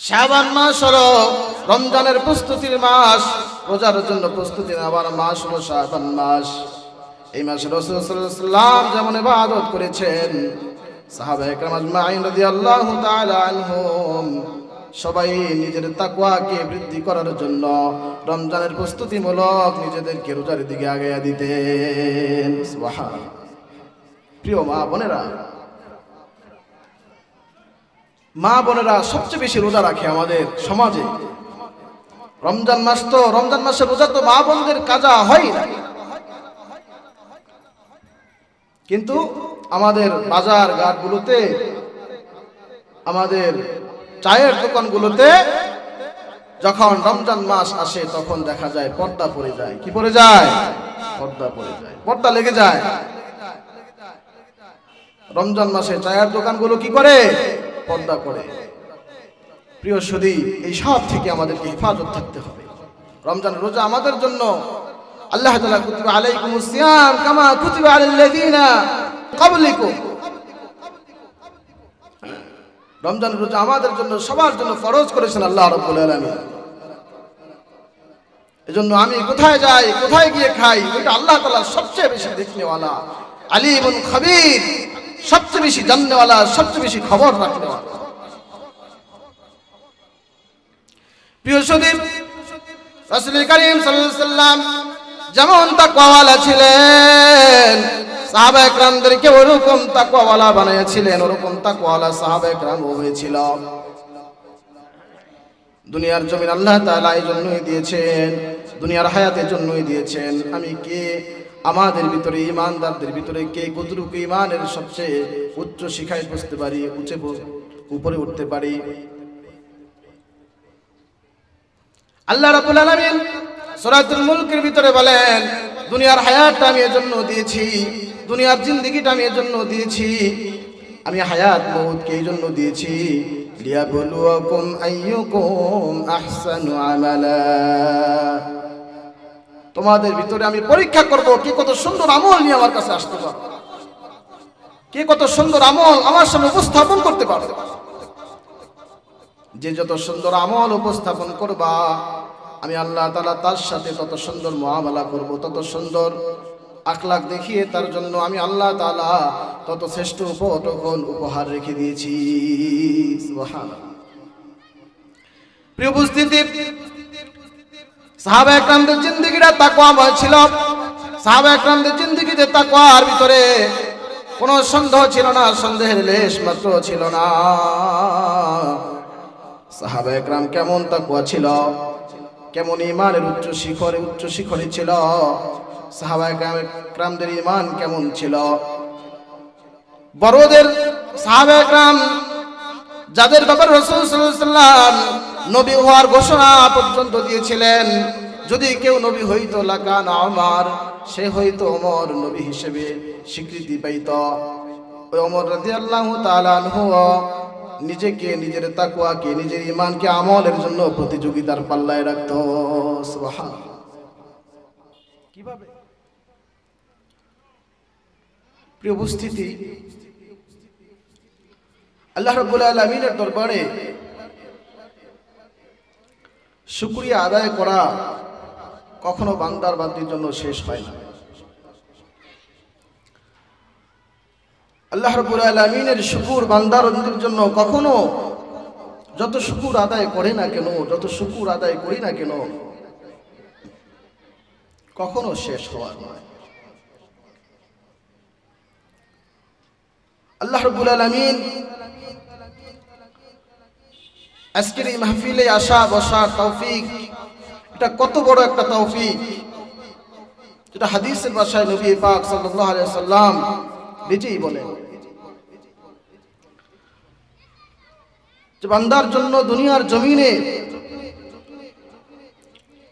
শাবান মাস হলো রমজানের প্রস্তুতির মাস, রোজার জন্য প্রস্তুতি নেওয়ার মাস হলো শাবান মাস। এই মাসে রাসূল সাল্লাল্লাহু আলাইহি ওয়াসাল্লাম যেমন ইবাদত করেছেন, সাহাবায়ে কেরাম আজমাইন রাদিয়াল্লাহু তাআলা আনহুম সবাই নিজের তাকওয়াকে বৃদ্ধি করার জন্য রমজানের প্রস্তুতিমূলক নিজেদেরকে রোজার দিকে আগাইয়া দিতেন। সুবহানাল্লাহ। প্রিয় মা বোনেরা সবচেয়ে বেশি রোজা রাখে আমাদের সমাজে। রমজান মাসে রোজা তো মা বোনদের কাজা হয় না, কিন্তু আমাদের বাজার ঘাটগুলোতে, আমাদের চায়ের দোকানগুলোতে যখন রমজান মাস আসে তখন দেখা যায় পর্দা পড়ে যায়। কি পড়ে যায়? পর্দা পড়ে যায়, পর্দা লেগে যায়। রমজান মাসে চায়ের দোকানগুলো কি করে? পর্দা করে। প্রিয় সুধী, এই সব থেকে আমাদেরকে হেফাজত থাকতে হবে। রমজান রোজা আমাদের জন্য আল্লাহ তাআলা কুতিবা আলাইকুমুস সিয়াম কামা কুতিবা আলাল লাযিনা ক্বাবলিকুম, রমজান রোজা আমাদের জন্য সবার জন্য ফরজ করেছেন আল্লাহ রাব্বুল আলামিন। এজন্য আমি কোথায় যাই, কোথায় গিয়ে খাই, এটা আল্লাহ তাআলা সবচেয়ে বেশি দেখনেওয়ালা, আলিমুন খাবীর, সবচেয়ে বেশি জাননেওয়ালা, সবচেয়ে বেশি খবর রাখনেওয়ালা। প্রিয় সুধী, রাসূল করিম সাল্লাল্লাহু আলাইহি ওয়াসাল্লাম যেমন তাকওয়াওয়ালা ছিলেন, সাহাবায়ে কেরামদেরকে ওরকম তাকওয়াওয়ালা বানিয়েছিলেন, ওরকম তাকওয়াওয়ালা সাহাবায়ে কেরাম হয়েছিল। দুনিয়ার জমিন আল্লাহ তাআলা এই জন্যই দিয়েছেন, দুনিয়ার হায়াতের জন্যই দিয়েছেন। আমি কে, আমাদের ভিতরে ঈমানদারদের ভিতরে কে কতটুকু ঈমানের সবচেয়ে উচ্চ শিখায় পৌঁছতে পারি, উপরে উঠতে পারি। আল্লাহ রাব্বুল আলামিন সূরাতুল মুলকের ভিতরে বলেন, দুনিয়ার হায়াতটা আমি এজন্য দিয়েছি, দুনিয়ার জিন্দেগিটা আমি এজন্য দিয়েছি, আমি হায়াত মউতকে এইজন্য দিয়েছি, লিয়াবলুয়াকুম আইয়ুকুম আহসানু আমালা, তোমাদের ভিতরে আমি পরীক্ষা করব কে কত সুন্দর আমল নিয়ে আমার কাছে আসতে পারবে, কে কত সুন্দর আমল আমার সামনে উপস্থাপন করতে পারবে। যে যত সুন্দর আমল উপস্থাপন করবা, আমি আল্লাহ তাআলা তার সাথে তত সুন্দর মুআমালা করব, তত সুন্দর আখলাক দেখিয়ে তার জন্য আমি আল্লাহ তাআলা তত শ্রেষ্ঠ উপহার রেখে দিয়েছি। সুবহানাল্লাহ। প্রিয় উপস্থিতি, সাহাবায়ে কেরামদের জিন্দেগিটা তাকওয়াময় ছিল। সাহাবায়ে কেরামদের জিন্দেগিতে তাকওয়ার ভিতরে কোনো সন্দেহ ছিল না, সন্দেহের লেশ মাত্র ছিল না। সাহাবায়ে কেরাম কেমন তাকওয়া ছিল, কেমন ঈমানের উচ্চ শিখরে ছিল, সাহাবায়ে কেরামদের ঈমান কেমন ছিল। বড়দের সাহাবায়ে কেরাম যাদের ব্যাপারে রাসূল সাল্লাল্লাহু আলাইহি ওয়াসাল্লাম নবী হওয়ার ঘোষণা পর্যন্ত দিয়েছিলেন, যদি কেউ নবী হইতো লাকানা ওমর, সে হইতো ওমর নবী হিসেবে স্বীকৃতি পাইত। ওই ওমর রাদিয়াল্লাহু তাআলা আনহু নিজেকে, নিজের তাকওয়াকে, নিজের ঈমানকে আমলের জন্য প্রতিযোগিতার পাল্লায় রাখতো। সুবহানাল্লাহ। কিভাবে? প্রিয় উপস্থিতি, আল্লাহ রাব্বুল আলামিনের দরবারে শুকরিয়া আদায় করা কখনো বান্দার বান্দির জন্য শেষ হয় না। আল্লাহ রাব্বুল আলামিনের শুকর বান্দার জন্য কখনো, যত শুকর আদায় করে না কেন, যত শুকর আদায় করি না কেন, কখনো শেষ হওয়ার নয়। আল্লাহ রাব্বুল আলামিন আজকের এই মাহফিলে আসা বসার তৌফিক, এটা কত বড় একটা তৌফিক, যেটা হাদিসের ভাষায় নবী পাক সাল্লাল্লাহু আলাইহি ওয়াসাল্লাম নিজেই বলেন যে বান্দার জন্য দুনিয়ার জমিনে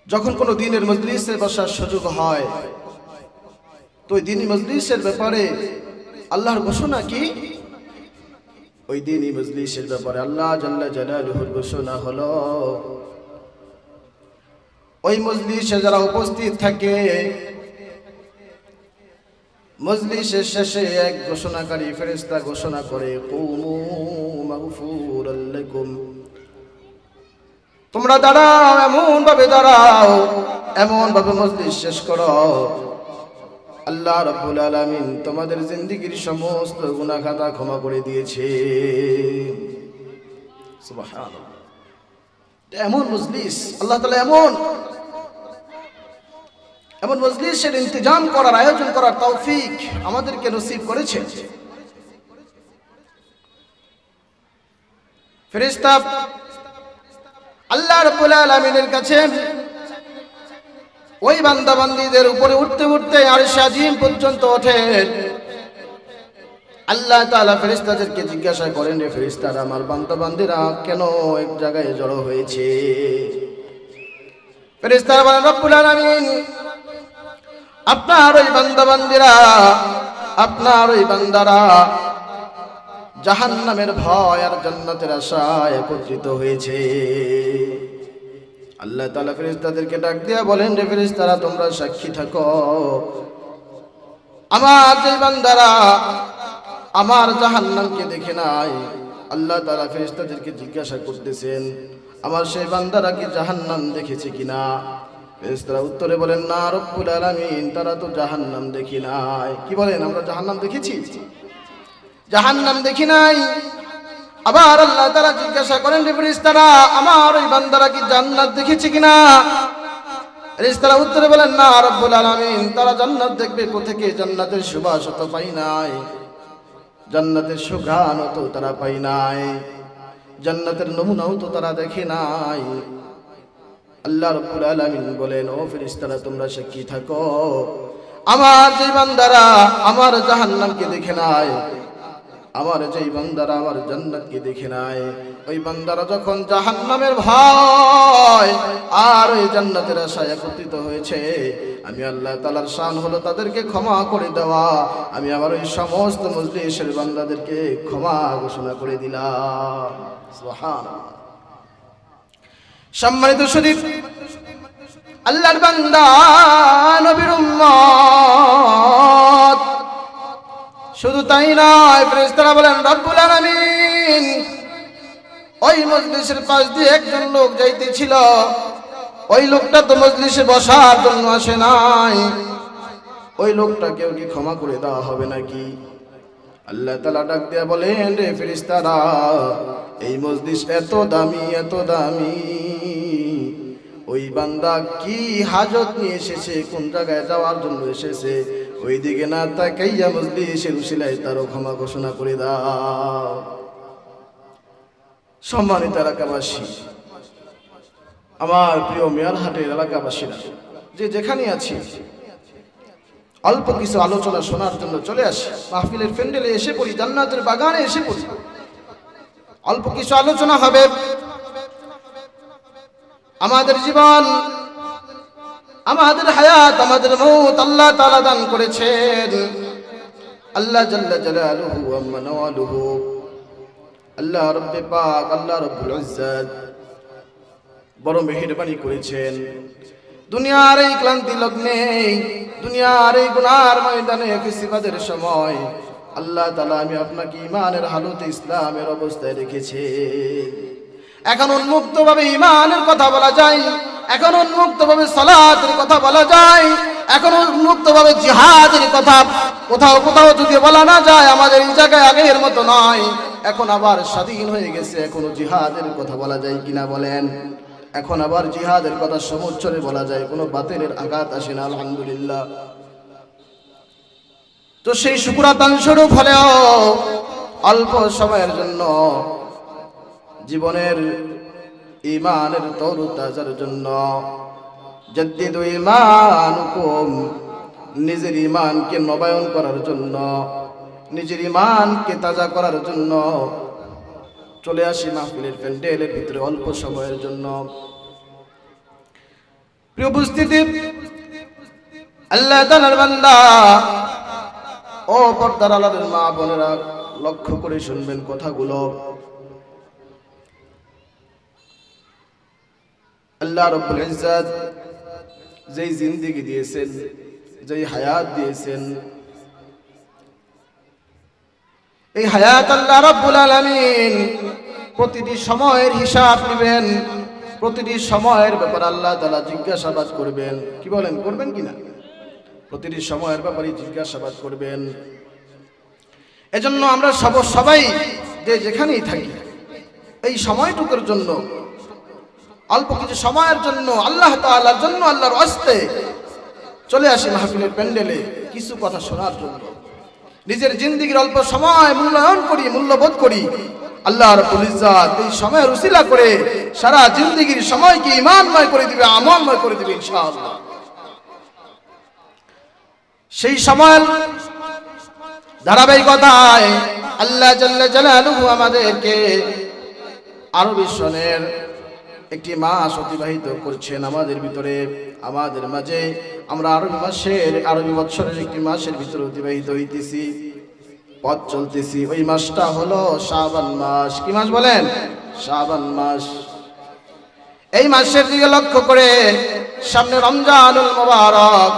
যখন কোনো দিনের মজলিসে বসার সুযোগ হয়, তো ওই দিনই মজলিসের ব্যাপারে আল্লাহর ঘোষণা কি? ওই দিনই মজলিসের ব্যাপারে আল্লাহ জাল্লা জালালুহুর ঘোষণা হলো, ওই মজলিসে যারা উপস্থিত থাকে, মজলিসের শেষে এক ঘোষণাকারী ফেরেশতা ঘোষণা করে, কুমু মাগফুরাল লাকুম, তোমরা দাঁড়াও, এমন ভাবে দাঁড়াও, এমন ভাবে মজলিস শেষ করো আল্লাহ রাব্বুল আলামিন তোমাদের জিন্দেগীর সমস্ত গুনাহ খাতা ক্ষমা করে দিয়েছে। সুবহানাল্লাহ। এমন মজলিস আল্লাহ তাআলা এমন মজলিসের ইন্তজাম করার, আয়োজন করার তৌফিক আমাদেরকে নসিব করেছে। ফেরেশতা আল্লাহ রাব্বুল আলামিনের কাছে ওই বান্দা বান্দীদের উপরে উঠতে উঠতে আরশে আজিম পর্যন্ত ওঠেন। আল্লাহ তাআলা ফেরেশতাদেরকে জিজ্ঞাসা করেন, রে ফেরেশতারা, আমার বান্দা বান্দীরা কেন এক জায়গায় জড়ো হয়েছে? ফেরেশতারা বলেন, রব্বুল আলামিন, আপনার ওই বান্দা বান্দীরা, আপনার ওই বান্দারা জাহান্নামের ভয় আর জান্নাতের আশায় একত্রিত হয়েছে। আল্লাহ তাআলা ফেরেশতাদেরকে ডাক দিয়া বলেন, রে ফেরেশতারা, তোমরা সাক্ষী থাকো, আমার যে বান্দারা আমার জাহান্নামকে দেখে নাই। আল্লাহ তাআলা ফেরেশতাদেরকে জিজ্ঞাসা করতেছেন, আমার সেই বান্দারা কি জাহান্নাম দেখেছে কিনা? ফেরেশতারা উত্তরে বলেন, না রব্বুল আলামিন, তারা তো জাহান্নাম দেখি নাই। কি বলেন, আমরা জাহান্নাম দেখেছি? জাহান্নাম দেখি নাই। আবার আল্লাহ তাআলা জিজ্ঞাসা করেন, রে ফেরেশতারা, আমার ওই বান্দারা কি জান্নাত দেখেছে কিনা? ফেরেশতারা উত্তরে বলেন, না রব্বুল আলামিন, তারা জান্নাত দেখবে কোথেকে? জান্নাতের সুবাস তো পাই নাই, জান্নাতের সুঘ্রাণও তো তারা পাই নাই, জান্নাতের নমুনাও তো তারা দেখে নাই। আল্লাহ রাব্বুল আলামিন বলেন, ও ফেরেশতারা, তোমরা সাক্ষী থাকো, আমার যে বান্দারা আমার জাহান্নামকে দেখে নাই, আমার যেই বান্দারা আমার জান্নাতকে দেখে নাই, ওই বান্দারা যখন জাহান্নামের ভয় আর ওই জান্নাতের আশায় একত্রিত হয়েছে, আমি আল্লাহ তাআলার শান হলো তাদেরকে ক্ষমা করে দেওয়া। আমি আবার ওই সমস্ত মজলিসের বান্দাদেরকে ক্ষমা ঘোষণা করে দিলাম। সুবহানাল্লাহ। সম্মানিত শরীফ, আল্লাহর বান্দা, নবীর উম্মত, শুধু তাই নয়, ফেরেশতারা বলেন, রব্বুল আলামিন, ওই মজলিসের পাশ দিয়ে একজন লোক যাইতেছিল, ওই লোকটা তো মজলিসে বসার জন্য আসে নাই, ওই লোকটাকেও কি ক্ষমা করে দেওয়া হবে নাকি? আল্লাহ তাআলা ডাক দিয়া বলেন, রে ফেরেশতারা, এই মজলিস এত দামি, এত দামি, ওই বান্দা কি হাজত নিয়ে এসেছে, কোন জায়গায় যাওয়ার জন্য এসেছে, ওই দিকে না তাকাইয়া মজলিসের উসিলায় তারও ক্ষমা ঘোষণা করে দাও। সম্মানিত এলাকাবাসী, আমার প্রিয় মেয়ারহাটের এলাকাবাসীরা, যে যেখানে আছি, অল্প কিছু আলোচনা শোনার জন্য চলে আসি, মাহফিলের প্যান্ডেলে এসে পড়ি, জান্নাতের বাগানে এসে পড়ি। অল্প কিছু আলোচনা হবে। আমাদের জীবন, আমাদের হায়াত, আমাদের মৌত আল্লাহ তাআলা দান করেছেন। আল্লাহ জাল্লা জালালুহু ওয়া মানাওয়ালুহু, আল্লাহ রব্বে পাক, আল্লাহ রব্বুল ইজ্জত বড় মেহেরবানি করেছেন। দুনিয়ার এই ক্লান্তি লগ্নে, দুনিয়ার এই গুনার ময়দানে, ফিসিবাদের সময় আল্লাহ তাআলা আমি আপনাকে ঈমানের হালতে, ইসলামের অবস্থায় রেখেছে। এখন উন্মুক্তভাবে ঈমানের কথা বলা যায়, এখন উন্মুক্তভাবে সালাতের কথা বলা যায়, এখন উন্মুক্তভাবে জিহাদের কথা কোথাও কোথাও যদি বলা না যায়, আমাদের এই জায়গায় আগের মতো নয়, এখন আবার স্বাধীন হয়ে গেছে, এখনো জিহাদের কথা বলা যায় কিনা বলেন? এখন আবার জিহাদের কথা সমুচ্চরে বলা যায়, কোনো বাতিলের আঘাত আসে না, আলহামদুলিল্লাহ। তো সেই শুকরাতান স্বরূপ হলেও অল্প সময়ের জন্য জীবনের ঈমানের তরতাজার জন্য, জাদ্দিদু ঈমানুকুম, নিজের ঈমানকে নবায়ন করার জন্য, নিজের ঈমানকে তাজা করার জন্য চলে আসি মাহফিলের প্যান্ডেলের ভিতরে অল্প সময়ের জন্য। প্রিয় উপস্থিতি, আল্লাহ তাআলার বান্দা ও পর্দার আড়ালের মা বোনেরা, লক্ষ্য করে শুনবেন কথাগুলো। আল্লাহ রাব্বুল ইজ্জত যেই জিন্দেগি দিয়েছেন, যেই হায়াত দিয়েছেন, এই হায়াত আল্লাহ রাব্বুল আলামিন প্রতিটি সময়ের হিসাব নেবেন। প্রতিটি সময়ের ব্যাপারে আল্লাহ তাআলা জিজ্ঞাসাবাদ করবেন। কি বলেন, করবেন কিনা? প্রতিটি সময়ের ব্যাপারে জিজ্ঞাসাবাদ করবেন। এজন্য আমরা সবাই যে যেখানেই থাকি, এই সময়টুকুর জন্য, অল্প কিছু সময়ের জন্য আল্লাহ তাআলার জন্য, আল্লাহর ওয়াস্তে চলে আসি মাহফিলের প্যান্ডেলে কিছু কথা শোনার জন্য। নিজের জিন্দেগীর অল্প সময় মূল্যায়ন করি, মূল্যবোধ করি। আল্লাহ রাব্বুল ইজ্জাত এই সময়ের উসিলা করে সারা জিন্দেগীর সময়কে ঈমানময় করে দিবে, আমলময় করে দিবে ইনশাআল্লাহ। সেই সময় ধারাবাহিকতায় আল্লাহ জাল্লা জালালুহু আমাদেরকে আরবী সনের একটি মাস অতিবাহিত করছেন আমাদের ভিতরে, আমাদের মাঝে। আমরা আরবী বৎসরের একটি মাসের ভিতরে অতিবাহিত হইতেছি, পথ চলতেছি। ওই মাসটা হলো শাবান মাস। কি মাস বলেন? শাবান মাস। এই মাসের দিকে লক্ষ্য করে, সামনে রমজানুল মুবারক,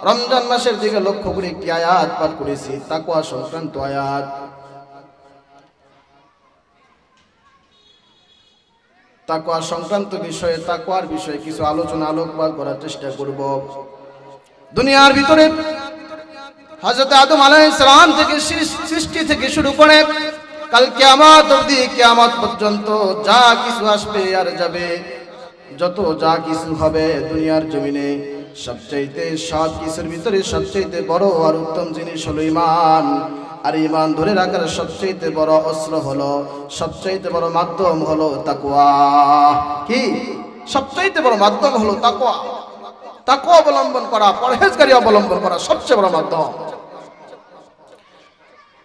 রমজান মাসের দিকে লক্ষ্য করে একটি আয়াত পাঠ করেছি, তাকওয়া সংক্রান্ত আয়াত। তাকওয়া সংক্রান্ত বিষয়ে, তাকওয়ার বিষয়ে কিছু আলোচনা, আলোকপাত করার চেষ্টা করব। দুনিয়ার ভিতরে হযরত আদম আলাইহিস সালাম থেকে সৃষ্টি থেকে শুরু করে কাল কিয়ামত অবধি, কিয়ামত পর্যন্ত যা কিছু আসবে আর যাবে, যত যা কিছু হবে দুনিয়ার জমিনে, সবচাইতে সব কিছুর ভিতরে সবচাইতে বড় আর উত্তম জিনিস হলো ঈমান। আর ঈমান ধরে রাখার সবচাইতে বড় অস্ত্র হলো, সবচাইতে বড় মাধ্যম হলো তাকওয়া। কি? সবচাইতে বড় মাধ্যম হলো তাকওয়া। তাকওয়া অবলম্বন করা, পরহেজগারি অবলম্বন করা সবচেয়ে বড় মাধ্যম।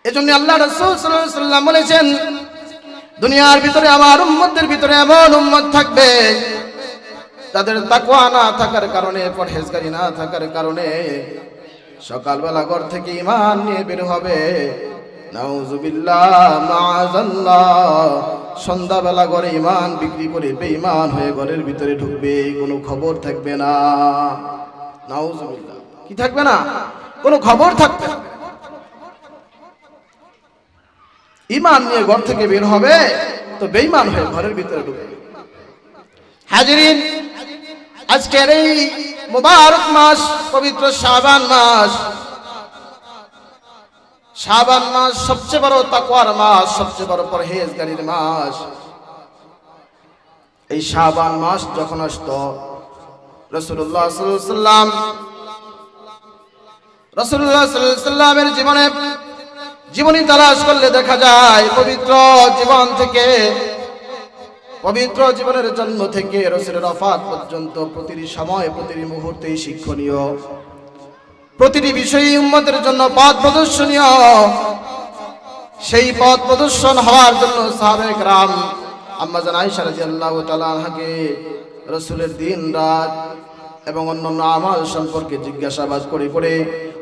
এজন্য আল্লাহ রাসূল সাল্লাল্লাহু আলাইহি ওয়াসাল্লাম বলেছেন, দুনিয়ার ভিতরে আমার উম্মতের ভিতরে এমন উম্মত থাকবে তাদের তাকওয়া না থাকার কারণে, পরহেজগারি না থাকার কারণে সকালবেলা ঘর থেকে ঈমান নিয়ে বের হবে, নাউযুবিল্লাহ মাআযাল্লাহ, সন্ধ্যাবেলা ঘরে ঈমান বিক্রি করে বেঈমান হয়ে ঘরের ভিতরে ঢুকবে, কোনো খবর থাকবে না। নাউযুবিল্লাহ। কি থাকবে না? কোনো খবর থাকবে না। ঈমান নিয়ে ঘর থেকে বের হবে তো বেঈমান হয়ে ঘরের ভিতরে ঢুকবে। হাজিরিন, আজকের এই মুবারক মাস, পবিত্র শাবান মাস, শাবান মাস সবচেয়ে বড় তাকওয়ার মাস, সবচেয়ে বড় পরহেজগারির মাস। এই শাবান মাস যখন আসতো, রাসূলুল্লাহ সাল্লাল্লাহু আলাইহি ওয়াসাল্লামের জীবনী তালাশ করলে দেখা যায়, পবিত্র জীবন থেকে, পবিত্র জীবনের জন্ম থেকে রাসূলের ওফাত পর্যন্ত প্রতিটি সময়, প্রতিটি মুহূর্তেই শিক্ষণীয়, প্রতিটি বিষয়ই উম্মতের জন্য পথ প্রদর্শনীয়। সেই পথ প্রদর্শন হওয়ার জন্য সাহাবায়ে কেরাম আম্মা জান আয়েশা রাদিয়াল্লাহু তাআলা আনহাকে রাসূলের দিন রাত এবং অন্যান্য আমল সম্পর্কে জিজ্ঞাসাবাদ করে করে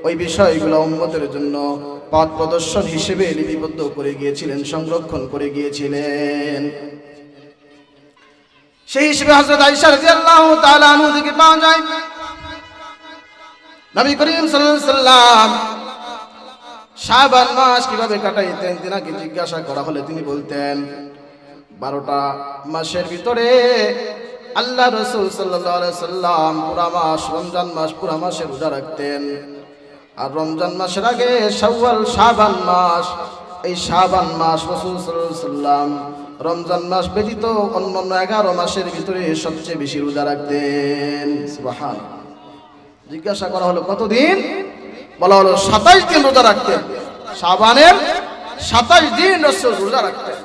ওই বিষয়গুলো উম্মতের জন্য পথ প্রদর্শন হিসেবে লিপিবদ্ধ করে গিয়েছিলেন, সংরক্ষণ করে গিয়েছিলেন। সেই হিসেবে হযরত আয়েশা রাদিয়াল্লাহু তাআলা আনহা থেকে পাওয়া যায়, নবী করিম সাল্লাল্লাহু আলাইহি সাল্লাম শাবান মাস কিভাবে কাটাইতেন, তিনাকে জিজ্ঞাসা করা হলে তিনি বলতেন, 12টা মাসের ভিতরে আল্লাহ রাসূল সাল্লাল্লাহু আলাইহি সাল্লাম পুরা মাস, রমজান মাস পুরা মাসে রোজা রাখতেন। আর রমজান মাসের আগে শাওয়াল, শাবান মাস, এই শাবান মাস রাসূল সাল্লাল্লাহু আলাইহি সাল্লাম রমজান মাস ব্যতীত অন্যান্য 11 মাসের ভিতরে সবচেয়ে বেশি রোজা রাখতেন। সুবহানাল্লাহ। জিজ্ঞাসা করা হলো কতদিন? বলা হলো 27 দিন রোজা রাখতেন। শাবানের 27 দিন রাসূল রোজা রাখতেন।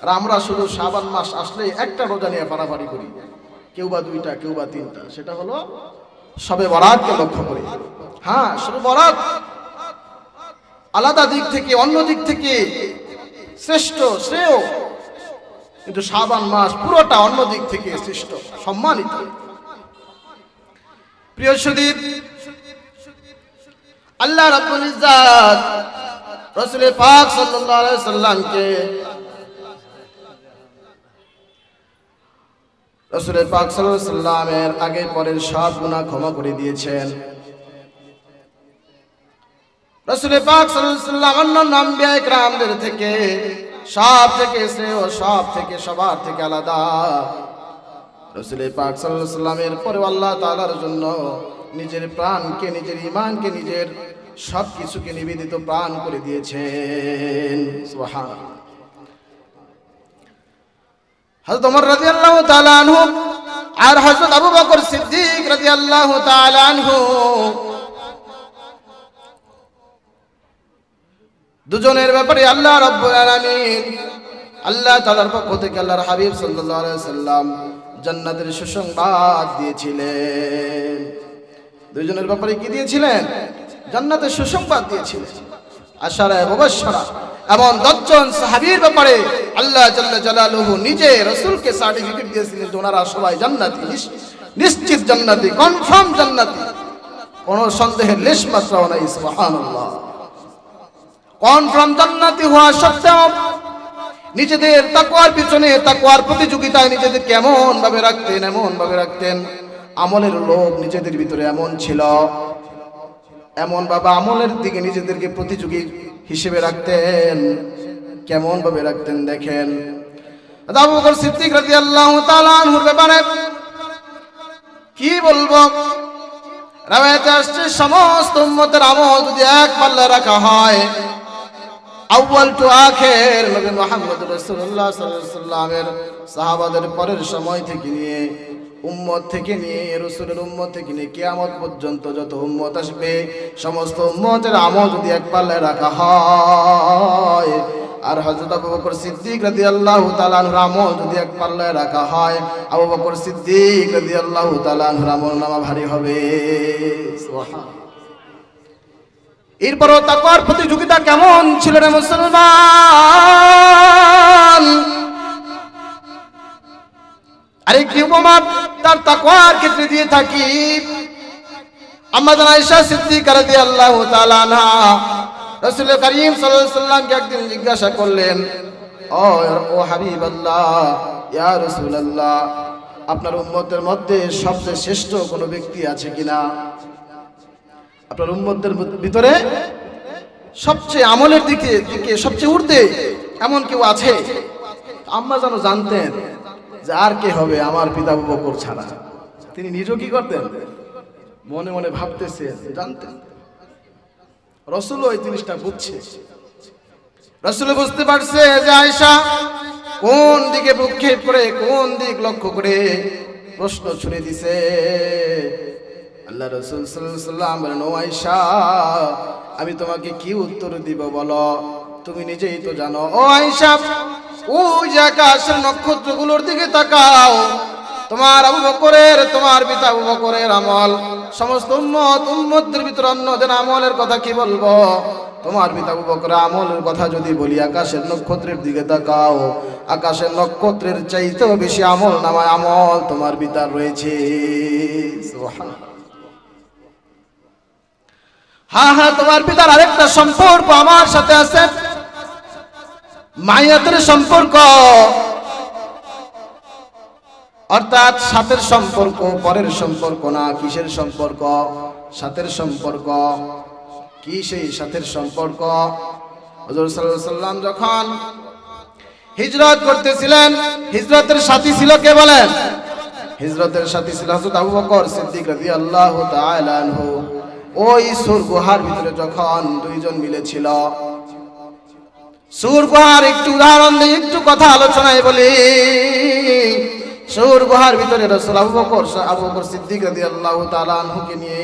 আর আমরা শুধু শাবান মাস আসলে একটা রোজা নিয়ে পারাপারি করি, কেউ বা 2টা, কেউ বা 3টা। সেটা হলো শবে বরাতকে লক্ষ্য করে। হ্যাঁ, শবে বরাত আলাদা দিক থেকে, অন্য দিক থেকে শ্রেষ্ঠ, শ্রেয়, কিন্তু শাবান মাস পুরোটা অন্য দিক থেকে শ্রেষ্ঠ, সম্মানিত। প্রিয় সুধী, আল্লাহ রাব্বুল ইজ্জাত রাসূল পাক সাল্লাল্লাহু আলাইহি সাল্লামকে, রাসূল পাক সাল্লাল্লাহু আলাইহি সাল্লামের আগে পরের সব গুনাহ ক্ষমা করে দিয়েছেন। রাসূল পাক সাল্লাল্লাহু আলাইহি সাল্লাম অন্যান্য আম্বিয়া ইকরামদের থেকে সব থেকে শ্রেয়, সব থেকে, সবার থেকে আলাদা। রাসূল পাক সাল্লাল্লাহু আলাইহি ওয়াসাল্লামের পরে আল্লাহ তাআলার জন্য নিজের প্রাণকে, নিজের ঈমানকে, নিজের সবকিছুকে নিবেদিত প্রাণ করে দিয়েছেন। সুবহানাল্লাহ। হযরত ওমর রাদিয়াল্লাহু তাআলা আনহু আর হযরত আবু বকর সিদ্দিক রাদিয়াল্লাহু তাআলা আনহু দুজনের ব্যাপারে আল্লাহ রাব্বুল আলামিন আল্লাহ তাআলার পক্ষ থেকে আল্লাহর হাবিব সাল্লাল্লাহু আলাইহি সাল্লাম জান্নাতের সুসংবাদ দিয়েছিলেন। দুজনের ব্যাপারে কি দিয়েছিলেন? জান্নাতের সুসংবাদ দিয়েছিলেন। আশারা মুবাশশারা এমন 10 জন সাহাবীর ব্যাপারে আল্লাহ জাল্লা জালালুহু নিজে রাসূলকে সার্টিফিকেট দিয়েছিলেন যে ওনারা সবাই জান্নাতি, নিশ্চিত জান্নাতি, কনফার্ম জান্নাতি, কোনো সন্দেহের লেশ মাত্রাও নাই। সুবহানাল্লাহ। কনফার্ম জান্নাতি হওয়া সত্ত্বেও নিজেদের তাকওয়ার পিছনে, তাকওয়ার প্রতিযোগিতায় নিজেদেরকে এমন ভাবে রাখতেন, আমলের লোভ নিজেদের ভিতরে এমন ছিল, এমন ভাবে আমলের দিকে নিজেদেরকে প্রতিযোগী হিসেবে রাখতেন। কেমন ভাবে রাখতেন দেখেন। আবু বকর সিদ্দিক রাদিয়াল্লাহু তাআলা আনহুর ব্যাপারে কি বলবো? রাওয়ায়াতে আসছে সমস্ত উম্মতের আমল যদি এক পাল্লায় রাখা হয়, আউয়াল টু আখির নবী মুহাম্মদ রাসূলুল্লাহ সাল্লাল্লাহু আলাইহি ওয়াসাল্লামের সাহাবাদের পরের সময় থেকে নিয়ে উম্মত থেকে নিয়ে রাসূলের উম্মত থেকে নিয়ে কিয়ামত পর্যন্ত যত উম্মত আসবে সমস্ত উম্মতের আমল যদি এক পাল্লায় রাখা হয়, আর হযরত আবু বকর সিদ্দিক রাদিয়াল্লাহু তাআলা আনহুর আমল যদি এক পাল্লায় রাখা হয়, আবু বকর সিদ্দিক রাদিয়াল্লাহু তাআলা আনহুর আমলনামা ভারী হবে। সুবহানাল্লাহ। এরপরও তাকওয়ার প্রতিযোগিতা কেমন ছিল রে মুসলমান? আরেকটি উপমা তার তাকওয়ার ক্ষেত্রে দিয়ে থাকি। আম্মা জান আয়েশা সিদ্দিকা রাদিয়াল্লাহু তাআলা আনহা রাসূল করিম সাল্লাল্লাহু আলাইহি ওয়াসাল্লামকে একদিন জিজ্ঞাসা করলেন, ও হাবিবাল্লাহ, ইয়া রাসূলুল্লাহ, আপনার উম্মতের মধ্যে সবচেয়ে শ্রেষ্ঠ কোনো ব্যক্তি আছে কিনা? আপনার উম্মতের ভিতরে সবচেয়ে আমলের দিকে সবচেয়ে ঊর্ধ্বে এমন কেউ আছে? আম্মা যেন জানতেন যে আর কে হবে আমার পিতা আবু বকর ছাড়া। তিনি নিজেও কি করতেন? মনে মনে ভাবতেছেন, জানতেন। রাসূল ওই জিনিসটা বুঝছে। রাসূল বুঝতে পারছে যে আয়েশা কোন দিকে ভ্রুক্ষেপ করে, কোন দিক লক্ষ্য করে প্রশ্ন ছুড়ে দিছে। আল্লাহ রাসূল সাল্লাল্লাহু আলাইহি ওয়াসাল্লাম বলেন, ও আয়েশা, আমি তোমাকে কি উত্তর দিব বলো? তুমি নিজেই তো জানো। ও আয়েশা, ওই যে আকাশের নক্ষত্রগুলোর দিকে তাকাও। তোমার আবু বকরের, তোমার পিতা আবু বকরের আমল সমস্ত উম্মতের ভিতর অন্যদের আমলের কথা কি বলবো? তোমার পিতা আবু বকরের আমলের কথা যদি বলি, আকাশের নক্ষত্রের দিকে তাকাও, আকাশের নক্ষত্রের চাইতেও বেশি আমল নামায় আমল তোমার পিতার রয়েছে। সুবহানাল্লাহ। হ্যাঁ, তোমার পিতার আরেকটা সম্পর্ক আমার সাথে আছে, মাইয়াতের সম্পর্ক, অর্থাৎ সাথের সম্পর্ক, পরের সম্পর্ক না। কিসের সম্পর্ক? সাথের সম্পর্ক। কি সেই সাথের সম্পর্ক? হুজুর সাল্লাল্লাহু আলাইহি ওয়াসাল্লাম যখন হিজরত করতেছিলেন, হিজরতের সাথী ছিল কে বলেন? হিজরতের সাথী ছিল হযরত আবু বকর সিদ্দিক রাদিয়াল্লাহু তাআলা আনহু। ওই সূর গুহার ভিতরে যখন দুইজন মিলে ছিল, সূর গুহার একটু উদাহরণ দিয়ে একটু কথা আলোচনায় বলি। সূর গুহার ভিতরে রাসূল আবু বকর সিদ্দিক রাদিয়াল্লাহু তাআলা আনহুকে নিয়ে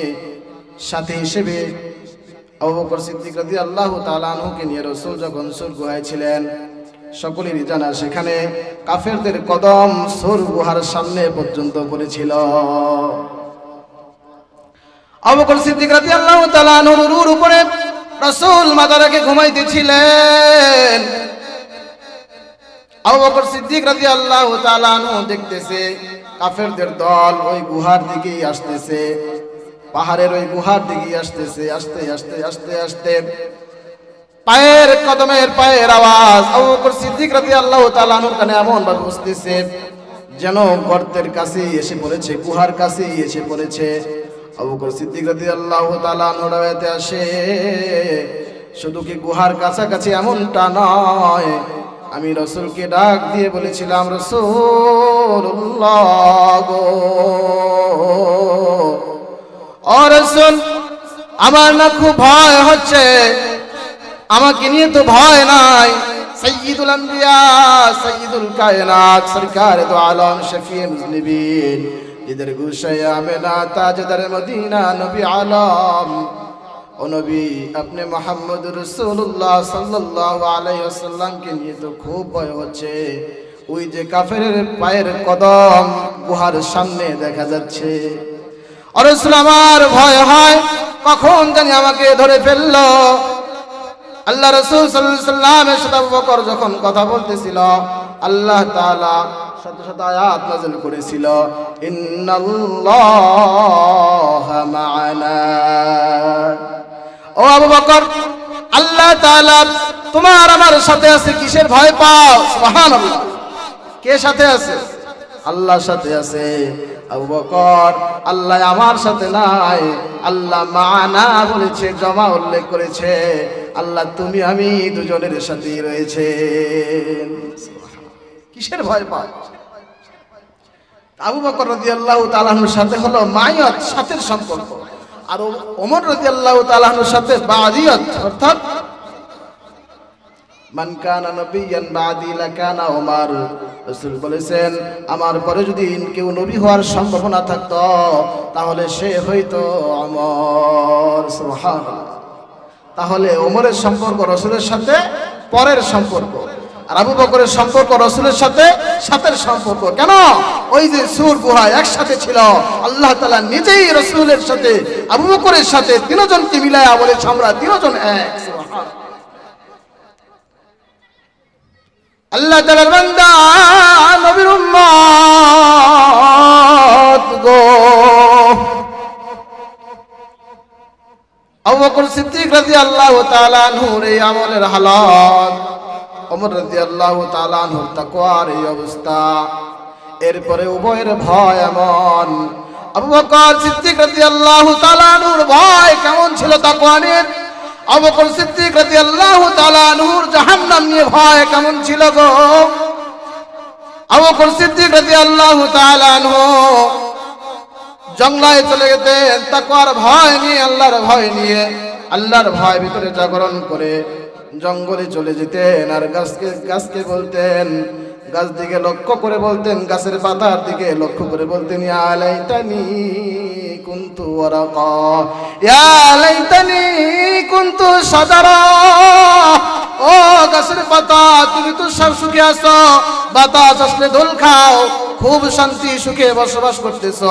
সাথী হিসেবে আবু বকর সিদ্দিক রাদিয়াল্লাহু তাআলা আনহুকে নিয়ে রাসূল যখন সূর গুহায় ছিলেন, সকলেরই জানা সেখানে কাফেরদের কদম সূর গুহার সামনে পর্যন্ত পড়েছিল। আবু বকর সিদ্দিক রাদিয়াল্লাহু তাআলা আনহুর উপরে রাসূল মাথা রেখে ঘুমাইতেছিলেন। আবু বকর সিদ্দিক রাদিয়াল্লাহু তাআলা আনহু দেখতেছে কাফেরদের দল ওই গুহার দিকেই আসতেছে, পাহাড়ের ওই গুহার দিকেই আসতেছে। আস্তে আস্তে আস্তে আস্তে পায়ের কদমের পায়ের আওয়াজ আবু বকর সিদ্দিক রাদিয়াল্লাহু তাআলা আনহুর কানে এমন ভাবে পৌঁছতেছে যেন গর্তের কাছেই এসে পড়েছে, গুহার কাছেই এসে পড়েছে। আবু বকর সিদ্দিক রাদিয়াল্লাহু তাআলা আনহু রাওয়ায়াতে আসে, শুধু কি গুহার কাছাকাছি এমনটা নয়, আমি রাসূলকে ডাক দিয়ে বলেছিলাম, রাসূলুল্লাহ গো। ও রাসূল, আমার না খুব ভয় হচ্ছে, আমাকে নিয়ে তো ভয় নাই। সৈয়দুল আম্বিয়া, সৈয়দুল কায়নাত, সরকার দো আলম, শফিয়ে মুজনিবিন, জিদের গুশায়ে আমেনা, তাজদার মদিনা, নবী আলম, ও নবী, আপনি মুহাম্মদুর রাসূলুল্লাহ সাল্লাল্লাহু আলাইহি ওয়াসাল্লামকে নিয়ে তো খুব ভয় হচ্ছে। ওই যে কাফেরের পায়ের কদম গুহার সামনে দেখা যাচ্ছে। ও রাসূল, আমার ভয় হয় কখন জানি আমাকে ধরে ফেললো। আল্লাহ রাসূল সাল্লাল্লাহু আলাইহি ওয়াসাল্লামের সাথে আবু বকর যখন কথা বলতেছিল, আল্লাহ তাআলা শত শত আয়াত নাযিল করেছিল, ইন্নাল্লাহা মা'ানা। ও আবু বকর, আল্লাহ তাআলা তোমার আমার সাথে আছে, কিসের ভয় পাও? সুবহানাল্লাহ। কে সাথে আছে? আল্লাহর সাথে আছে। আবু বকর, আল্লাহ আমার সাথে নাই, আল্লাহ মা'ানা বলেছে, জমা উল্লেখ করেছে, আল্লাহ তুমি আমি দুজনের সাথেই রয়েছে। কিসের ভয় পায়? আবু বকর রাদিয়াল্লাহু তাআলা আনহুর সাথে হলো মাইয়াত, সাথের সম্পর্ক, আর ওমর রাদিয়াল্লাহু তাআলা আনহুর সাথে বাদিয়াত, অর্থাৎ মান কানা নবিয়ান বাদি লাকানা ওমর। রাসূল বলেছেন, আমার পরে যদি কেউ নবী হওয়ার সম্ভাবনা থাকতো তাহলে সে হয়তো ওমর। সুবহানাল্লাহ। তাহলে ওমরের সম্পর্ক রাসূলের সাথে পরের সম্পর্ক, আর আবু বকরের সম্পর্ক রাসূলের সাথে সাথের সম্পর্ক। কেন? ওই যে সূর গুহা একসাথে ছিল, আল্লাহ তাআলা নিজেই রাসূলের সাথে আবু বকরের সাথে তিনজনকে মিলায়া বলেছে আমরা তিনজন এক। সুবহানাল্লাহ। আল্লাহ তাআলার বান্দা নবীর উম্মত গো, আবু বকর সিদ্দিক রাদিয়াল্লাহু তাআলা আনহুর এই আমলের হালাত, ওমর রাদিয়াল্লাহু তাআলা আনহুর তাকওয়ার এই অবস্থা, এরপরে উভয়ের ভয় এমন। আবু বকর সিদ্দিক রাদিয়াল্লাহু তাআলা আনহুর ভয় কেমন ছিল তাকওয়া নিয়ে? আবু বকর সিদ্দিক রাদিয়াল্লাহু তাআলা আনহুর জাহান্নাম নিয়ে ভয় কেমন ছিল গো? আবু বকর সিদ্দিক রাদিয়াল্লাহু তাআলা আনহু জঙ্গলায় চলে যেতেন তাকওয়ার ভয় নিয়ে, আল্লাহর ভয় নিয়ে, আল্লাহর ভয় ভিতরে জাগরণ করে জঙ্গলে চলে যেতেন। আর গাছকে বলতেন, গাছ দিকে লক্ষ্য করে বলতেন, গাছের পাতার দিকে লক্ষ্য করে বলতেন, ইয়া লাইতানি কুনতু ওয়ারাকা, ইয়া লাইতানি কুনতু শাজারা। ও গাছের পাতা, তুমি তো সব সুখে আছো, বাতাস আসলে দোল খাও, খুব শান্তি সুখে বসবাস করতেছো,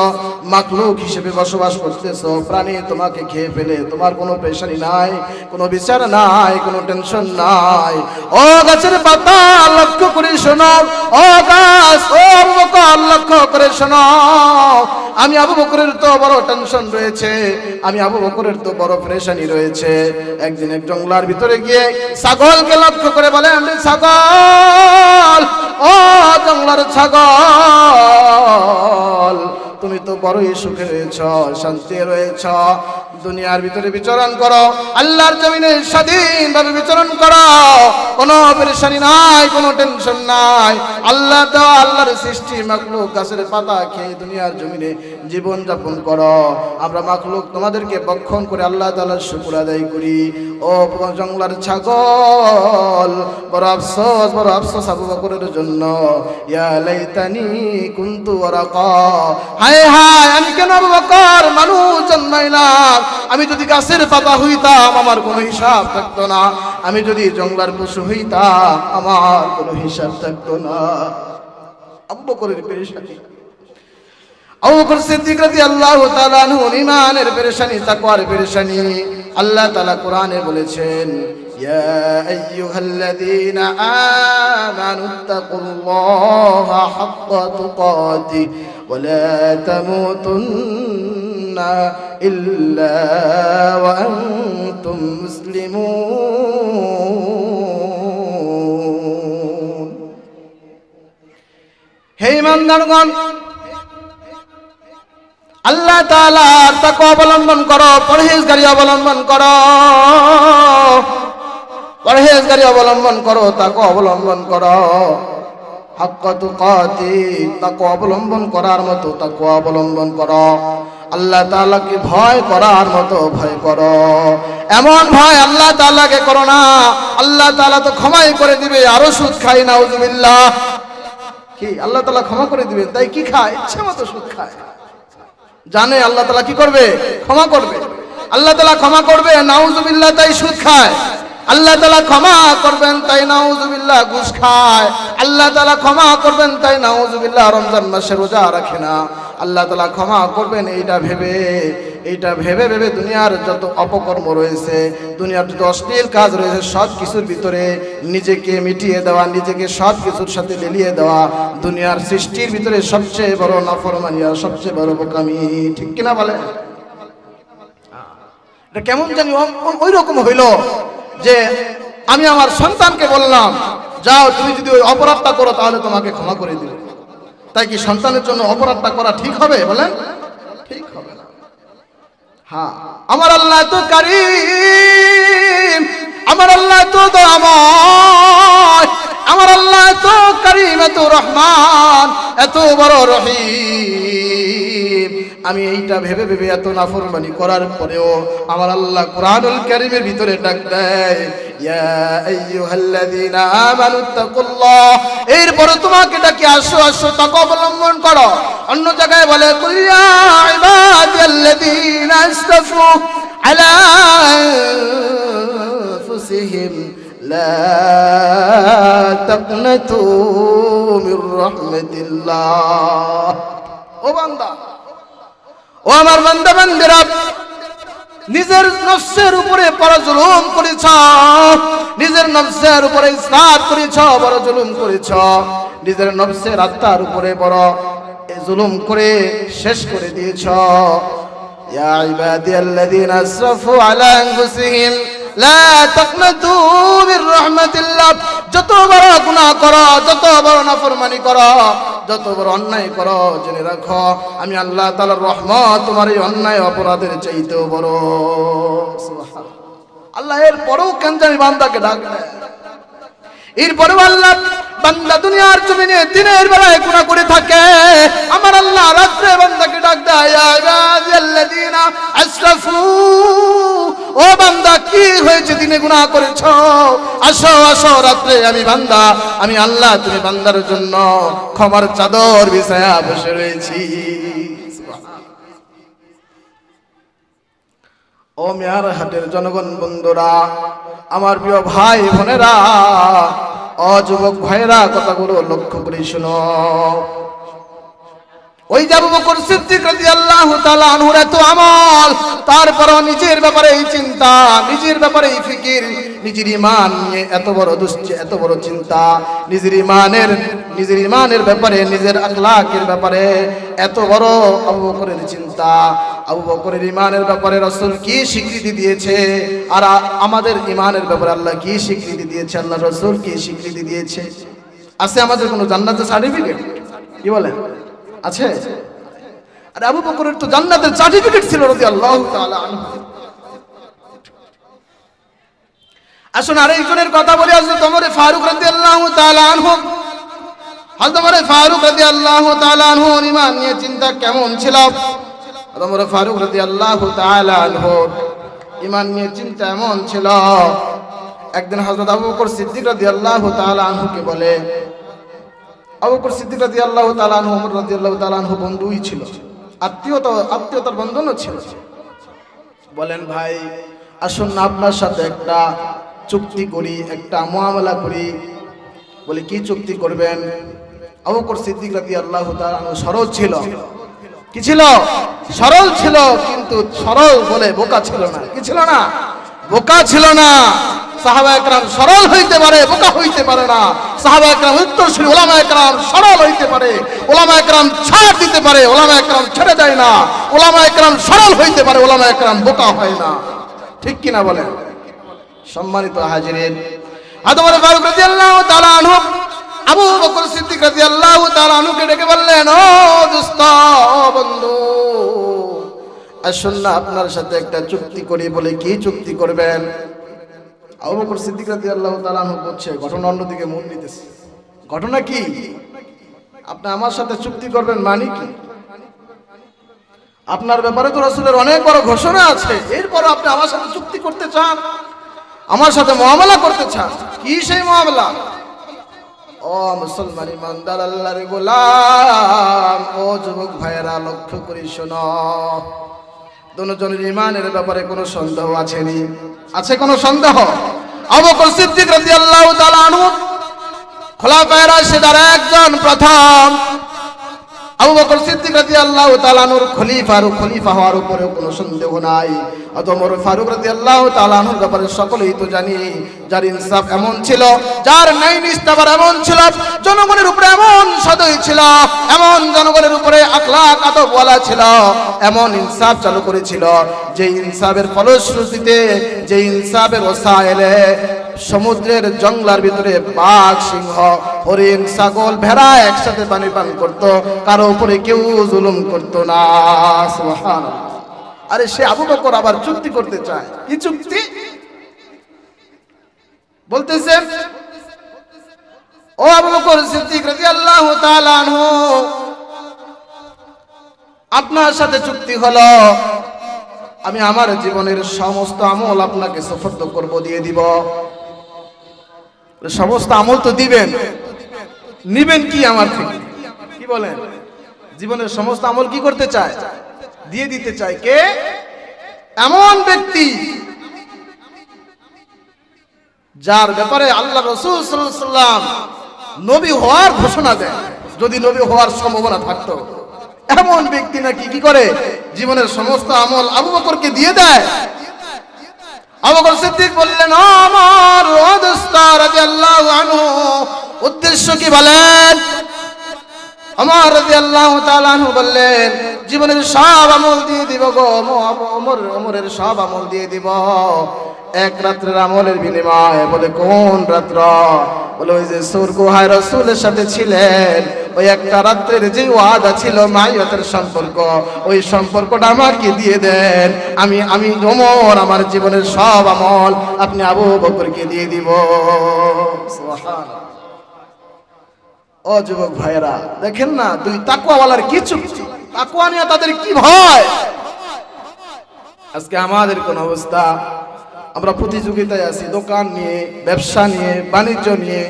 মাখলুক হিসেবে বসবাস করতেছো, প্রাণী তোমাকে খেয়ে ফেলে তোমার কোনো পেরেশানি নাই, কোনো বিচার নাই, কোনো টেনশন নাই। ও গাছের পাতা লক্ষ্য করে শোনো, ও গাছ, ও আবু বকর লক্ষ্য করে শোনো, আমি আবু বকরের তো বড় টেনশন রয়েছে, আমি আবু বকরের তো বড় পেরেশানি রয়েছে। একদিন এক জঙ্গলার ভিতরে গিয়ে ছাগলকে লক্ষ্য করে বলেন, ছাগল, ও জঙ্গলার ছাগল, তুমি তো বড়ই সুখে রয়েছ, শান্তি রয়েছ, দুনিয়ার ভিতরে বিচরণ করো, আল্লাহর জমিনে স্বাধীনভাবে বিচরণ করো, কোনো পেরেশানি নাই, কোনো টেনশন নাই। আল্লাহ দেওয়া, আল্লাহর সৃষ্টি মাখলুক গাছের পাতা খেয়ে দুনিয়ার জমিনে জীবন যাপন করো। আমরা মাখলুক তোমাদেরকে বক্ষণ করে আল্লাহ তাআলার শুকর আদায় করি। ও জঙ্গলার ছাগল, বড় আফসোস, বড় আফসোস আবু বকরের জন্য। ইয়া লাইতানি কুনতু ওয়ারাকা, হায় হায়, আমি কেন আবু বকর মানুষ জন্মাইলাম? আমি যদি গাছের পাতা হইতাম আমার কোনো হিসাব থাকতো না, আমি যদি জঙ্গলার পশু হইতাম আমার কোনো হিসাব থাকতো না। আবু বকরের পেরেশানি, আবু বকর সিদ্দিক রাদিয়াল্লাহু তাআলা আনহু ঈমানের পেরেশানি, তাকওয়ার পেরেশানি। আল্লাহ তাআলা কোরআনে বলেছেন, ইয়া আইয়ুহাল্লাযীনা আমানুত্তাকুল্লাহা হাক্কা তুকাতিহি ওয়া লা তামুতুন্না ইল্লা ওয়া আনতুম মুসলিমুন। হে ঈমানদারগণ, আল্লাহ তাআলার তাকওয়া অবলম্বন করো, পরহেজগারি অবলম্বন করো, পরহেজগারি অবলম্বন করো, তাকওয়া অবলম্বন করো। হাক্কা তুকাতি, তাকওয়া অবলম্বন করার মতো তাকওয়া অবলম্বন করো। আল্লাহ তাআলাকে ভয় করার মতো ভয় করো। এমন ভয় আল্লাহ তাআলাকে করো না, আল্লাহ তাআলা তো ক্ষমাই করে দিবে। আরো সুদ খাই, নাউজুবিল্লাহ। কি আল্লাহ তাআলা ক্ষমা করে দিবে, তাই কি খায়? ইচ্ছে মতো সুদ খায়, জানে আল্লাহ তাআলা কি করবে? ক্ষমা করবে। আল্লাহ তাআলা ক্ষমা করবে, নাউজুবিল্লাহ, তাই সুদ খায়। আল্লাহ তাআলা ক্ষমা করবেন, তাই নাউজুবিল্লাহ ঘুষ খায়। আল্লাহ তাআলা ক্ষমা করবেন, তাই নাউজুবিল্লাহ রমজান মাসে রোজা রাখে না। আল্লাহ তাআলা ক্ষমা করবেন এইটা ভেবে ভেবে দুনিয়ার যত অপকর্ম রয়েছে, দুনিয়ার যত অশ্লীল কাজ রয়েছে, সব কিছুর ভিতরে নিজেকে মিটিয়ে দেওয়া, নিজেকে সব কিছুর সাথে লেলিয়ে দেওয়া দুনিয়ার সৃষ্টির ভিতরে সবচেয়ে বড় নাফরমানি আর সবচেয়ে বড় বোকামি। ঠিক কিনা বলে? এটা কেমন জানি ওই রকম হইল যে আমি আমার সন্তানকে বললাম, যাও তুমি যদি ওই অপরাধটা করো তাহলে তোমাকে ক্ষমা করে দিবে। তাই কি সন্তানের জন্য অপরাধটা করা ঠিক হবে? বলেন, ঠিক হবে না। হ্যাঁ, আমার আল্লাহ তো কারীম, আমার আল্লাহ তো দয়াময়, আমার আল্লাহ তো কারীম, এত রহমান, এত বড় রহিম। আমি এইটা ভেবে ভেবে এত নাফরমানি করার পরেও আমার আল্লাহ কুরআনুল কারীমের ভিতরে ডাক দেয়, ইয়া আইয়ুহাল্লাযীনা আমানুত্তাকুল্লাহ। এরপরে তোমাকে ডাকি আসো আসো, তাকওয়া অবলম্বন করো। অন্য জায়গায় বলে কুল ইয়া ইবাদিয়াল্লাযীনা আসরাফু আলা আনফুসিহিম লা তাকনাতু মির রাহমাতিল্লাহ। ও বান্দা, ও আমার বান্দা বান্দিরা, নিজের নফসের উপরে বড় জুলুম করেছ, নিজের নফসের উপরে ইসরাফ করেছ, বড় জুলুম করেছ, নিজের নফসের আত্মার উপরে বড় জুলুম করে শেষ করে দিয়েছ। ইয়া ইবাদিয়াল্লাযীনা আসরাফু আলা আনফুসিহিম লা তাকনাতু মির রাহমাতিল্লাহ। যত বড় গুনাহ করো, যত বড় নাফরমানি করো, যত বড় অন্যায় করো, জেনে রাখো আমি আল্লাহ তাআলার রহমত তোমার এই অন্যায় অপরাধের চাইতেও বড়। সুবহানাল্লাহ। আল্লাহ এর পরেও কেন জানি বান্দাকে ডাক দেয়। এরপরেও আল্লাহ বান্দা দুনিয়ার জমিনে দিনের বেলায় গুনাহ করে থাকে, আমার আল্লাহ রাত্রে বান্দাকে ডাক দেয়, ইয়া ইবাদিয়াল্লাযীনা আসরাফু। ও বান্দা, কি হয়েছে? দিনে গুনাহ করেছো, আসো আসো রাত্রে আমি বান্দা, আমি আল্লাহ তুমি বান্দার জন্য ক্ষমার চাদর বিছায়া বসে রয়েছি। ও মিয়ার হাটের জনগণ বন্ধুরা, আমার প্রিয় ভাই বোনেরা, ও যুবক ভাইরা, কথাগুলো লক্ষ্য করে শোনো। ওই যে আবু বকর সিদ্দিক রাদিয়াল্লাহু তাআলা আনহুর এত আমল, তারপরও নিজের ব্যাপারে এই চিন্তা, নিজের ব্যাপারে এই ফিকির, নিজের ঈমান নিয়ে এত বড় দুশ্চিন্তা, এত বড় চিন্তা, নিজের ঈমানের ব্যাপারে, নিজের আখলাকের ব্যাপারে এত বড় আবু বকরের চিন্তা। আবু বকরের ঈমানের ব্যাপারে রাসূল কি স্বীকৃতি দিয়েছে, আর আমাদের ঈমানের ব্যাপারে আল্লাহ কি স্বীকৃতি দিয়েছে, আল্লাহ রাসূল কি স্বীকৃতি দিয়েছে? আছে আমাদের কোনো জান্নাতের সার্টিফিকেট? কি বলেন, আছে? আর আবু বকরের তো জান্নাতের সার্টিফিকেট ছিল রাদিয়াল্লাহু তাআলা আনহু। আসুন আরেকজনের কথা বলি, হযরত ওমর ফারুক রাদিয়াল্লাহু তাআলা আনহু। হযরত ওমর ফারুক রাদিয়াল্লাহু তাআলা আনহু ঈমান নিয়ে চিন্তা কেমন ছিল? হযরত ওমর ফারুক রাদিয়াল্লাহু তাআলা আনহু ঈমান নিয়ে চিন্তা এমন ছিল, একদিন হযরত আবু বকর সিদ্দিক রাদিয়াল্লাহু তাআলা আনহুকে বলে, আবু বকর সিদ্দিক রাদিয়াল্লাহু তাআলা আনহু ওমর রাদিয়াল্লাহু তাআলা আনহু বন্ধুই ছিল, আত্মীয়তার বন্ধনও ছিল। বলেন, ভাই আসুন না আপনার সাথে একটা চুক্তি করি, একটা মুআমালা করি। বলে, কি চুক্তি করবেন? আবু বকর সিদ্দিক রাদিয়াল্লাহু তাআলা আনহু সরল ছিল। কি ছিল? সরল ছিল, কিন্তু সরল বলে বোকা ছিল না। কি ছিল না? বোকা ছিল না। সাহাবায়ে কেরাম সরল হইতে পারে, বোকা হইতে পারে না। সাহাবায়ে কেরাম উত্তরসূরি, উলামায়ে কেরাম সরল হইতে পারে, উলামায়ে কেরাম ছাড় দিতে পারে, উলামায়ে কেরাম ছেড়ে দেয় না। উলামায়ে কেরাম সরল হইতে পারে, উলামায়ে কেরাম বোকা হয় না। ঠিক কিনা বলেন? সম্মানিত হাজিরিন, হযরত ওমর ফারুক রাদিয়াল্লাহু তাআলা আনহু আবু বকর সিদ্দিক রাদিয়াল্লাহু তাআলা আনহুকে ডেকে বললেন, ও দোস্ত, ও বন্ধু, আসুন না আপনার সাথে একটা চুক্তি করি। বলে, কি চুক্তি করবেন? আবু বকর সিদ্দিক রাদিয়াল্লাহু তাআলা আনহু বলছে, ঘটনা অন্যদিকে মন নিতেছে। ঘটনা কি? আপনি আমার সাথে চুক্তি করবেন মানে কি? আপনার ব্যাপারে তো রাসূলের অনেক বড় ঘোষণা আছে, এরপর আপনি আমার সাথে চুক্তি করতে চান, আমার সাথে মুআমালা করতে চান। কি সেই মুআমালা? ও মুসলমান ইমানদার আল্লাহর গোলাম, ও যুবক ভাইয়েরা লক্ষ্য করে শোনো, দুজনের ইমানের ব্যাপারে কোনো সন্দেহ আছেনি? আছে কোনো সন্দেহ? আবু বকর সিদ্দিক রাদিয়াল্লাহু তাআলা আনহু খোলাফায়ে রাশিদার একজন প্রথম। আবু বকর সিদ্দিক রাদিয়াল্লাহু তাআলা আনহুর খলিফা হওয়ার উপরে কোনো সন্দেহ নাই। ওমর ফারুক রাদিয়াল্লাহু তাআলা আনহুর ব্যাপারে সকলেই তো জানি, যার ইনসাফ এমন ছিল, যার ন্যায় নিষ্ঠা এমন ছিল, জনগণের উপরে এমন সদয় ছিল, এমন জনগণের উপরে আখলাক আদবওয়ালা ছিল, এমন ইনসাফ চালু করেছিল, যে ইনসাফের ফলশ্রুতিতে, যে ইনসাফের ওসাইলে সমুদ্রের জঙ্গলার ভিতরে বাঘ, সিংহ, হরিণ, ছাগল, ভেড়া একসাথে পানি পান করত, কারো উপরে কেউ জুলুম করত না। সুবহানাল্লাহ। আরে সে আবু বকর আবার চুক্তি করতে চায়। কি চুক্তি বলতেছেন? ও আবু বকর সিদ্দিক রাদিয়াল্লাহু তাআলা আনহু, আপনার সাথে চুক্তি হলো, আমি আমার জীবনের সমস্ত আমল আপনাকে সুফর্দ করব, দিয়ে দিব। সমস্ত আমল তো দিবেন, নিবেন কি আমার থেকে? কি বলেন? জীবনের সমস্ত আমল কি করতে চায়? দিয়ে দিতে চায়। কে? এমন ব্যক্তি যার ব্যাপারে আল্লাহ রাসূল সাল্লাল্লাহু আলাইহি ওয়াসাল্লাম নবী হওয়ার ঘোষণা দেন, যদি নবী হওয়ার সম্ভাবনা থাকতো। এমন ব্যক্তি নাকি কি করে? জীবনের সমস্ত আমল আবু বকরকে দিয়ে দেয়। আবু বকর সিদ্দিক বললেন, আমার ও দোস্ত রাদিয়াল্লাহু আনহু, উদ্দেশ্য কি বলেন? ওমর রাদিয়াল্লাহু তাআলা আনহু বললেন, জীবনের সব আমল দিয়ে দিব গো ওমরের সব আমল দিয়ে দিব, এক রাত্রের আমলের বিনিময়ে। বলে কোন রাত্র? বলে ওই যে সূর গুহায় রাসূলের সাথে ছিলেন, ওই একটা রাত্রের যে ওয়াদা ছিল মাইয়াতের সম্পর্ক, ওই সম্পর্কটা আমাকে দিয়ে দেন। আমি ওমর আমার জীবনের সব আমল আপনি আবু বকরকে দিয়ে দিব। সুবহানাল্লাহ। ও যুবক ভাইয়েরা, দেখেন না দুই তাকওয়াওয়ালার কি চুক্তি, তাকওয়া নিয়ে তাদের কি ভয়। আজকে আমাদের কোন অবস্থা? আমরা প্রতিযোগিতায় আছি, দোকান নিয়ে, ব্যবসা নিয়ে, বাণিজ্য নিয়ে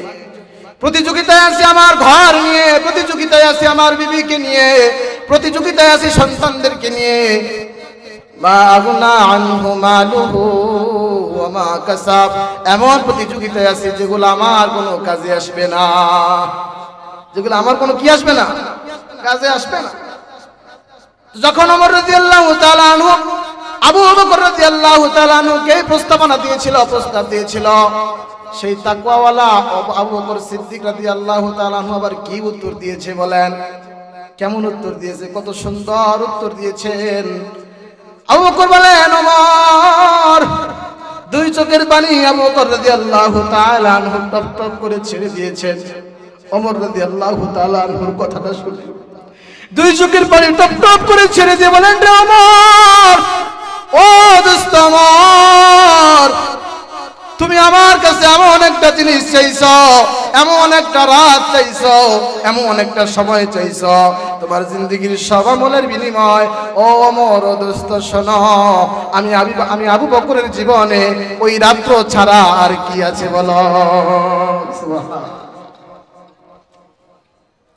প্রতিযোগিতায় আছি, আমার ঘর নিয়ে প্রতিযোগিতায় আছি, আমার বিবিকে নিয়ে প্রতিযোগিতায় আছি, সন্তানদেরকে নিয়ে। মা আগনা আনহু মালুহু ওয়া মা কাসাব, এমন প্রতিযোগিতায় আছি যেগুলো আমার কোনো কাজে আসবে না, যেগুলো আমার কোনো কি আসবে না, কাজে আসবে না। যখন ওমর রাদিয়াল্লাহু তাআলা আনহু আবু বকর রাদিয়াল্লাহু তাআলা আনহুকে প্রস্তাব দিয়েছিল, সেই তাকওয়াওয়ালা আবু বকর সিদ্দিক রাদিয়াল্লাহু তাআলা আনহু আবার কি উত্তর দিয়েছে বলেন? কেমন উত্তর দিয়েছে? কত সুন্দর উত্তর দিয়েছেন। আবু বকর বলেন, ওমর, দুই চোখের পানি আবু বকর রাদিয়াল্লাহু তাআলা আনহু টপ টপ করে ছেড়ে দিয়েছেন। ওমর রাদিয়াল্লাহু তাআলা আনহুর কথাটা শুনে দুই চোখের পানি টপ টপ করে ছেড়ে দিয়ে বলেন, রে ওমর, ও দোস্ত ওমর, তুমি আমার কাছে এমন একটা জিনিস চাইছো, এমন একটা রাত চাইছো, এমন একটা সময় চাইছো, তোমার জিন্দগির সব আমলের বিনিময়। ও ওমর, ও দোস্ত শোনো, আমি আবু বকরের জীবনে ওই রাত্র ছাড়া আর কি আছে বলো?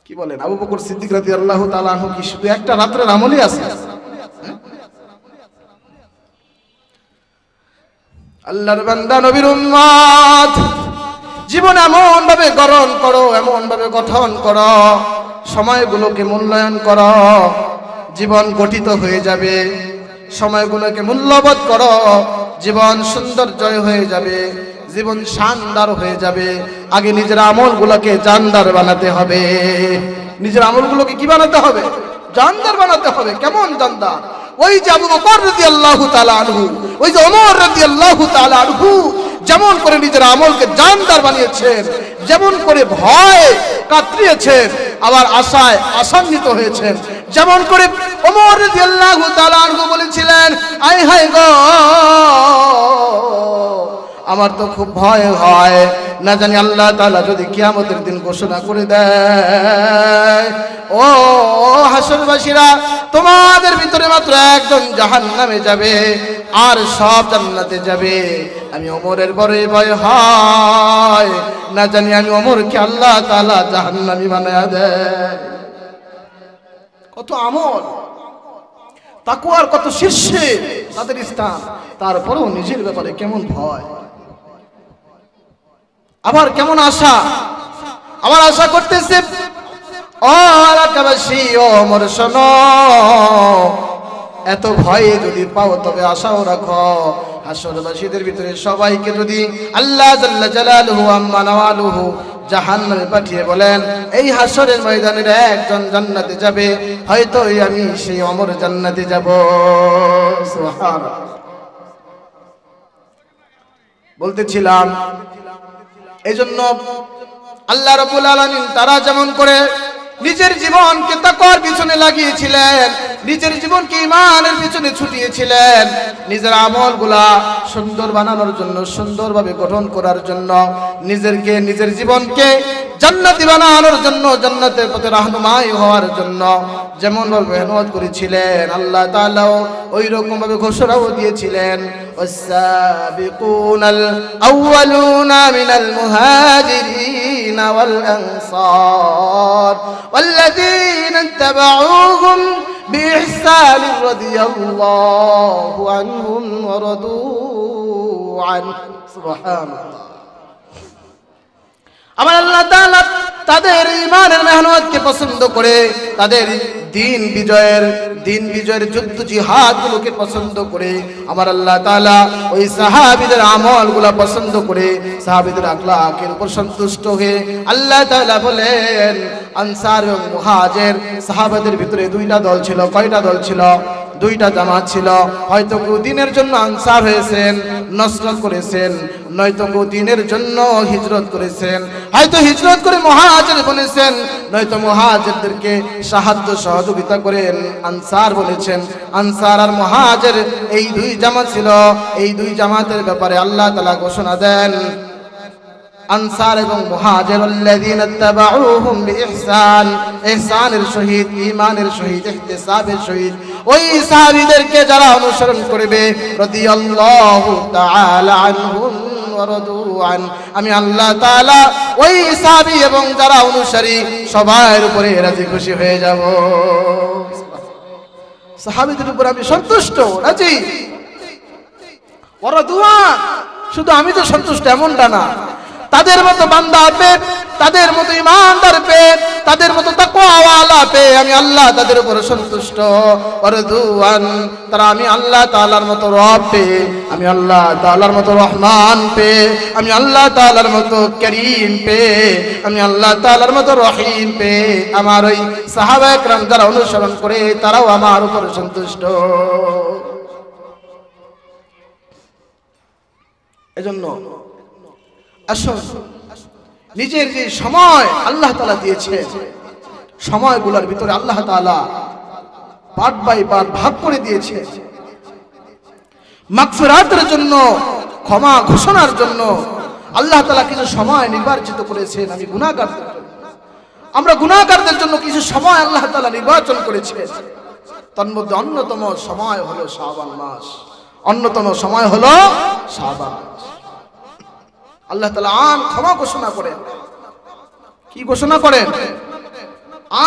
কি বলেন? আবু বকর সিদ্দিক রাদিয়াল্লাহু তাআলা আনহু কি শুধু একটা রাত্রের আমলই আছে? আল্লাহর বান্দা, নবীর উম্মত, জীবন এমন ভাবে গঠন করো, এমন ভাবে গঠন করো, সময়গুলোকে মূল্যায়ন করো, জীবন গঠিত হয়ে যাবে। সময়গুলোকে মূল্যবোধ করো, জীবন সৌন্দর্যময় হয়ে যাবে, জীবন শানদার হয়ে যাবে। আগে নিজের আমলগুলোকে জানদার বানাতে হবে। নিজের আমলগুলোকে কি বানাতে হবে? জানদার বানাতে হবে। কেমন জানদার? ওই যে আবু বকর রাদিয়াল্লাহু তাআলা আনহু, ওই যে ওমর রাদিয়াল্লাহু তাআলা আনহু যেমন করে নিজের আমলকে জানদার বানিয়েছেন, যেমন করে ভয় কাতরিয়েছেন, আবার আশায় আশান্বিত হয়েছেন, যেমন করে ওমর রাদিয়াল্লাহু তাআলা আনহু বলেছিলেন, আয় হায় গো আমার তো খুব ভয় হয়, না জানি আল্লাহ তাআলা যদি কিয়ামতের দিন ঘোষণা করে দেয়, ও হাসরবাসীরা, তোমাদের ভিতরে মাত্র একজন জাহান্নামে যাবে আর সব জান্নাতে যাবে। আমি ওমরের বড়ই ভয় হয়, না জানি আমি ওমরকে আল্লাহ তাআলা জাহান্নামী বানায়া দেয়। কত আমল, তাকওয়ার কত শীর্ষে তাদের স্থান, তারপরেও নিজের ব্যাপারে কেমন ভয়, আবার কেমন আশা। আবার আশা করতেছে, ও এলাকাবাসী, ও ওমর শোনো, এত ভয়ে যদি পাও তবে আশাও রাখো, হাসরবাসীদের ভিতরে সবাইকে যদি আল্লাহ জাল্লা জালালুহু আম্মা নাওয়ালুহু জাহান্নামে পাঠিয়ে বলেন, এই হাসরের ময়দানের একজন জান্নাতে যাবে, হয়তো আমি সেই ওমর জান্নাতে যাব। সুবহানাল্লাহ। বলতেছিলাম, এইজন্য আল্লাহ রাব্বুল আলামিন তারা যেমন করে নিজের জীবনকে তাকওয়ার পিছনে লাগিয়েছিলেন, নিজের জীবনকে ঈমানের পিছনে ছুটিয়েছিলেন, নিজের আমলগুলা সুন্দর বানানোর জন্য, সুন্দরভাবে গঠন করার জন্য, নিজের জীবনকে জান্নাতি বানানোর জন্য, জান্নাতের পথে রাহনুমাই হওয়ার জন্য যেমন ভাবে মেহনত করেছিলেন, আল্লাহ তাআলাও ওই রকম ভাবে ঘোষণাও দিয়েছিলেন, ওয়াস-সাবিকুনাল আউয়ালুনা মিনাল মুহাজিরিন ওয়াল আনসার ওয়াল্লাযীনা ইত্তাবাউহুম বিইহসান রাদিয়াল্লাহু আনহুম ওয়া রাদু আনহু। সুবহানাল্লাহ। আমার আল্লাহ তাআলা তাদের ঈমানের মেহনতকে পছন্দ করে, তাদের দিন বিজয়ের যুদ্ধ জিহাদগুলোকে পছন্দ করে, আমার আল্লাহ তাআলা ওই সাহাবীদের আমলগুলো পছন্দ করে, সাহাবীদের আখলাকের উপর সন্তুষ্ট হয়ে আল্লাহ তাআলা বলেন, আনসার এবং মুহাজির সাহাবাদের ভিতরে দুইটা দল ছিল। কয়টা দল ছিল? দুইটা জামাত ছিল। হয়তো কেউ দিনের জন্য আনসার হয়েছেন, নসরত করেছেন, নয়তো কেউ দিনের জন্য হিজরত করেছেন, হয়তো হিজরত করে মুহাজির বনেছেন, নয়তো মুহাজিরদেরকে সাহায্য সহযোগিতা করেন আনসার বলেছেন। আনসার আর মুহাজির এই দুই জামাত ছিল। এই দুই জামাতের ব্যাপারে আল্লাহ তাআলা ঘোষণা দেন, আনসার এবং মুহাজির আল্লাযীনা ইত্তাবাউহুম বিইহসান, ইহসানের সহিত, ঈমানের সহিত, ইহতিসাবের সহিত ওই সাহাবীদেরকে যারা অনুসরণ করবে, রাদিয়াল্লাহু তাআলা আনহুম ওয়া রাদু আন, আমি আল্লাহ তাআলা ওই সাহাবী এবং যারা অনুসারী সবার উপরে রাজি খুশি হয়ে যাব। সাহাবীদের উপর আমি সন্তুষ্ট, রাজি। ওয়া রাদু আন, শুধু আমি তো সন্তুষ্ট এমনটা না, তাদের মতো বান্দা পেয়ে, তাদের মতো ঈমানদার পেয়ে, তাদের মতো তাকওয়াওয়ালা পেয়ে আমি আল্লাহ তাদের উপর সন্তুষ্ট। ওয়ারদুয়ান, তারা আমি আল্লাহ তাআলার মতো রব পেয়ে, আমি আল্লাহ তাআলার মতো রহমান পেয়ে, আমি আল্লাহ তাআলার মতো করিম পেয়ে, আমি আল্লাহ তাআলার মতো রহিম পেয়ে আমার ওই সাহাবায়ে কেরাম যারা অনুসরণ করে তারাও আমার উপর সন্তুষ্ট। এজন্য আসুন, নিজের যে সময় আল্লাহ তাআলা দিয়েছে, সময়গুলোর ভিতরে আল্লাহ তাআলা পার্ট বাই পার্ট ভাগ করে দিয়েছে। মাগফিরাতের জন্য, ক্ষমা ঘোষণার জন্য আল্লাহ তাআলা কিছু সময় নির্বাচিত করেছেন। আমি গুনাহগারদের জন্য, আমরা গুনাহগারদের জন্য কিছু সময় আল্লাহ তাআলা নির্বাচন করেছেন। তার মধ্যে অন্যতম সময় হলো শাবান মাস, অন্যতম সময় হলো শাবান মাস। আল্লাহ তাআলা আম ক্ষমা ঘোষণা করেন। কি ঘোষণা করেন?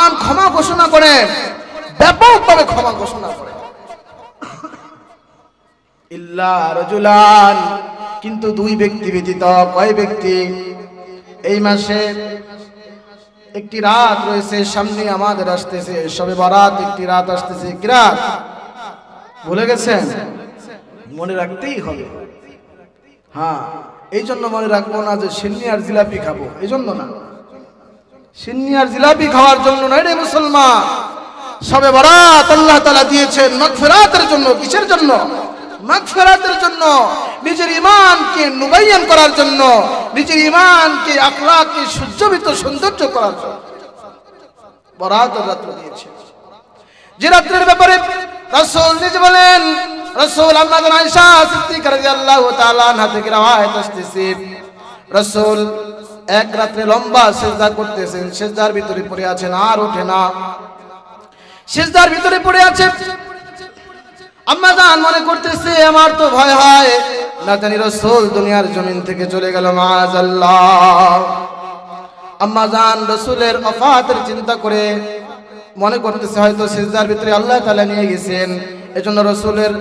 আম ক্ষমা ঘোষণা করেন, ব্যাপকভাবে ক্ষমা ঘোষণা করেন। ইল্লা রাজুলান, কিন্তু দুই ব্যক্তি ব্যতীত। কয় ব্যক্তি? এই মাসে একটি রাত রয়েছে সামনে আমাদের আসতেছে, শবে বরাত, একটি রাত আসতেছে। কি রাত? ভুলে গেছেন? মনে রাখতেই হবে। হ্যাঁ, এই জন্য মনে রাখবো না যে সিন্নি আর জিলাপি খাবো, এই জন্য না। সিন্নি আর জিলাপি খাওয়ার জন্য নয় রে মুসলমান। শবে বরাত আল্লাহ তাআলা দিয়েছেন মাগফিরাতের জন্য। কিসের জন্য? মাগফিরাতের জন্য, নিজের ঈমানকে নুবাইয়ান করার জন্য, নিজের ঈমানকে, আখলাককে সুজ্জীবিত, সৌন্দর্য করার জন্য বরাতের রাত্র দিয়েছে। যে রাত্রের ব্যাপারে রাসূল নিজে বলেন, রাসূল আম্মা জান আয়েশা সিদ্দিকা রাদিয়াল্লাহু তাআলা আনহা থেকে রওয়ায়াত আসতেছে রাসূল এক রাতে লম্বা সিজদা করতেছেন, সিজদার ভিতরে পড়ে আছেন, আর ওঠে না, সিজদার ভিতরে পড়ে আছে। আম্মা জান মনে করতেছে আমার তো ভয় হয় না জানি রাসূল দুনিয়ার জমিন থেকে চলে গেল, মাআযাল্লাহ। আম্মা জান রাসূলের ওফাতের চিন্তা করে মনে করতেছে হয়তো সিজদার ভিতরে আল্লাহ তাআলা নিয়ে গেছেন, এজন্য রাসূলের